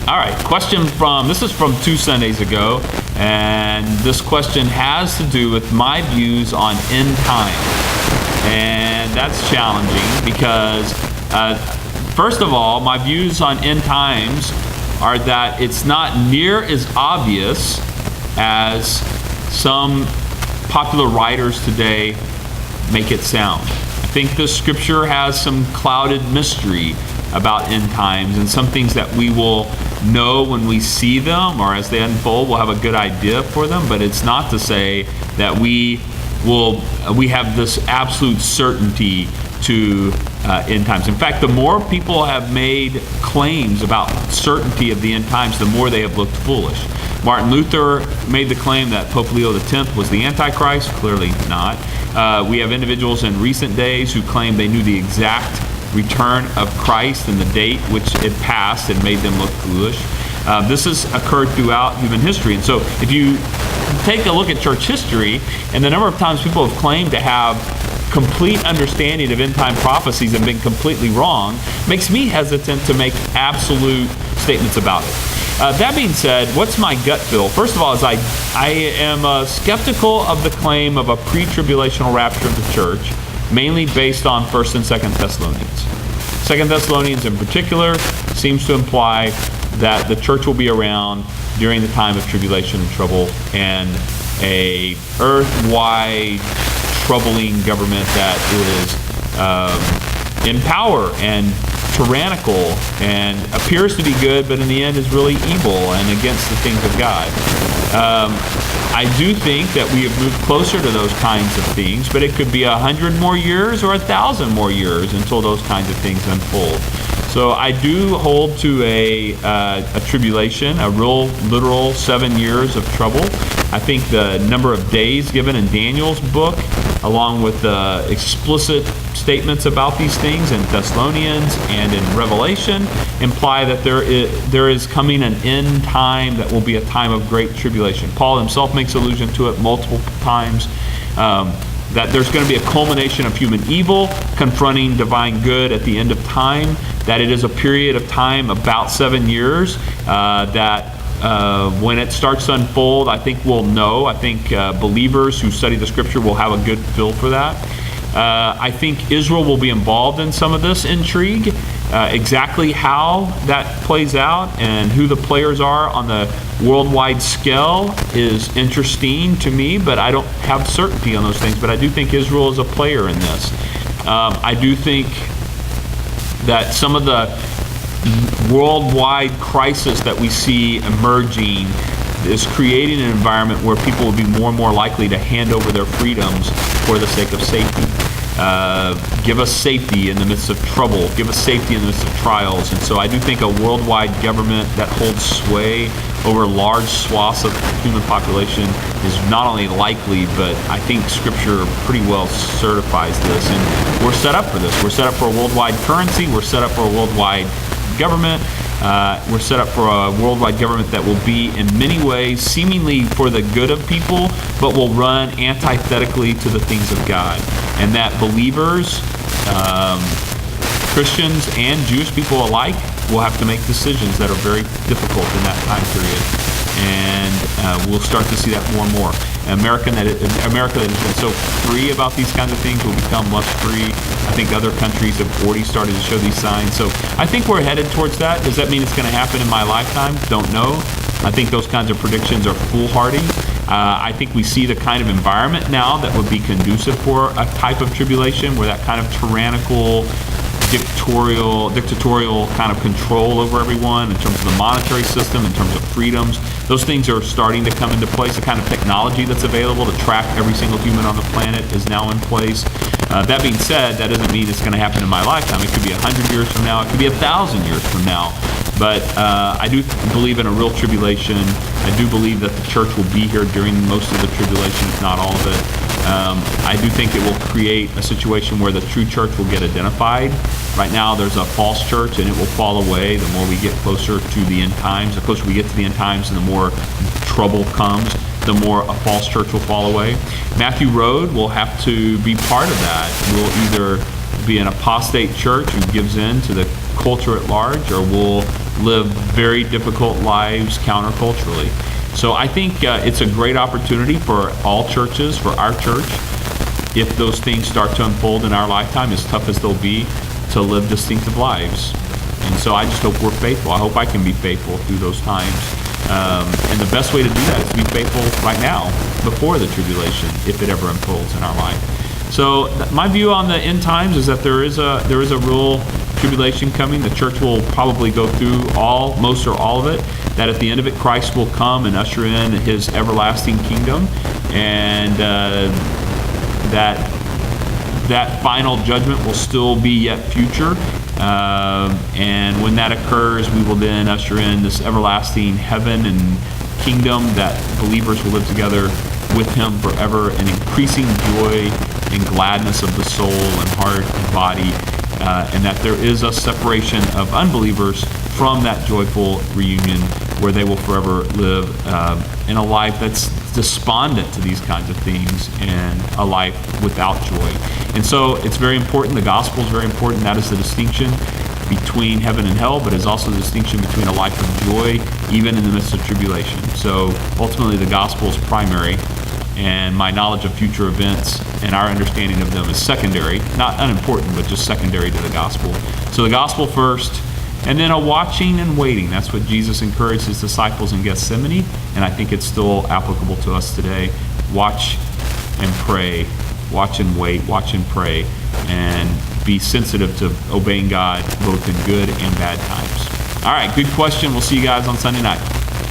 All right, this is from 2 Sundays ago, and this question has to do with my views on end time. And that's challenging because, first of all, my views on end times are that it's not near as obvious as some popular writers today make it sound. I think the scripture has some clouded mystery about end times, and some things that we will know when we see them, or as they unfold, we'll have a good idea for them. But it's not to say that we have this absolute certainty to end times. In fact, the more people have made claims about certainty of the end times, the more they have looked foolish. Martin Luther made the claim that Pope Leo X was the Antichrist. Clearly not. We have individuals in recent days who claim they knew the exact return of Christ and the date which it passed and made them look foolish. This has occurred throughout human history. And so if you take a look at church history and the number of times people have claimed to have complete understanding of end-time prophecies and been completely wrong, makes me hesitant to make absolute statements about it. That being said, what's my gut feel? First of all, is I am skeptical of the claim of a pre-tribulational rapture of the church, mainly based on 1st and 2nd Thessalonians. 2nd Thessalonians in particular seems to imply that the church will be around during the time of tribulation and trouble, and a earth-wide troubling government that is in power and tyrannical and appears to be good, but in the end is really evil and against the things of God. I do think that we have moved closer to those kinds of things, but it could be 100 more years or 1,000 more years until those kinds of things unfold. So I do hold to a tribulation, a real literal 7 years of trouble. I think the number of days given in Daniel's book, along with the explicit statements about these things in Thessalonians and in Revelation, imply that there is coming an end time that will be a time of great tribulation. Paul himself makes allusion to it multiple times, that there's going to be a culmination of human evil confronting divine good at the end of time, that it is a period of time about 7 years, that when it starts to unfold, I think we'll know. I think believers who study the scripture will have a good feel for that. I think Israel will be involved in some of this intrigue. Exactly how that plays out and who the players are on the worldwide scale is interesting to me, but I don't have certainty on those things. But I do think Israel is a player in this. I do think that some of the worldwide crisis that we see emerging is creating an environment where people will be more and more likely to hand over their freedoms for the sake of safety. Give us safety in the midst of trouble. Give us safety in the midst of trials. And so I do think a worldwide government that holds sway over large swaths of the human population is not only likely, but I think Scripture pretty well certifies this. And we're set up for this. We're set up for a worldwide currency. We're set up for a worldwide government. We're set up for a worldwide government that will be in many ways seemingly for the good of people, but will run antithetically to the things of God. And that believers, Christians and Jewish people alike will have to make decisions that are very difficult in that time period. And we'll start to see that more and more. America that has been so free about these kinds of things will become less free. I think other countries have already started to show these signs. So I think we're headed towards that. Does that mean it's going to happen in my lifetime? Don't know. I think those kinds of predictions are foolhardy. I think we see the kind of environment now that would be conducive for a type of tribulation where that kind of tyrannical, dictatorial kind of control over everyone in terms of the monetary system, in terms of freedoms, those things are starting to come into place. The kind of technology that's available to track every single human on the planet is now in place. That being said, that doesn't mean it's going to happen in my lifetime. It could be 100 years from now. It could be 1,000 years from now. But I do believe in a real tribulation. I do believe that the church will be here during most of the tribulation, if not all of it. I do think it will create a situation where the true church will get identified. Right now, there's a false church, and it will fall away the more we get closer to the end times. The closer we get to the end times, and the more trouble comes, the more a false church will fall away. Matthew Road will have to be part of that. We'll either be an apostate church who gives in to the culture at large, or we'll live very difficult lives counterculturally. So I think it's a great opportunity for all churches, for our church, if those things start to unfold in our lifetime, as tough as they'll be, to live distinctive lives. And so I just hope we're faithful. I hope I can be faithful through those times. And the best way to do that is to be faithful right now, before the tribulation, if it ever unfolds in our life. So my view on the end times is that there is a real tribulation coming. The church will probably go through most or all of it. That at the end of it, Christ will come and usher in his everlasting kingdom, and that final judgment will still be yet future. And when that occurs, we will then usher in this everlasting heaven and kingdom that believers will live together with him forever, in increasing joy and gladness of the soul and heart and body, and that there is a separation of unbelievers from that joyful reunion where they will forever live in a life that's despondent to these kinds of things, and a life without joy. And so it's very important. The gospel is very important. That is the distinction between heaven and hell, but is also the distinction between a life of joy even in the midst of tribulation. So ultimately the gospel is primary, and my knowledge of future events and our understanding of them is secondary, not unimportant, but just secondary to the gospel. So the gospel first, and then a watching and waiting. That's what Jesus encouraged his disciples in Gethsemane, and I think it's still applicable to us today. Watch and pray. Watch and wait. Watch and pray. And be sensitive to obeying God both in good and bad times. All right, good question. We'll see you guys on Sunday night.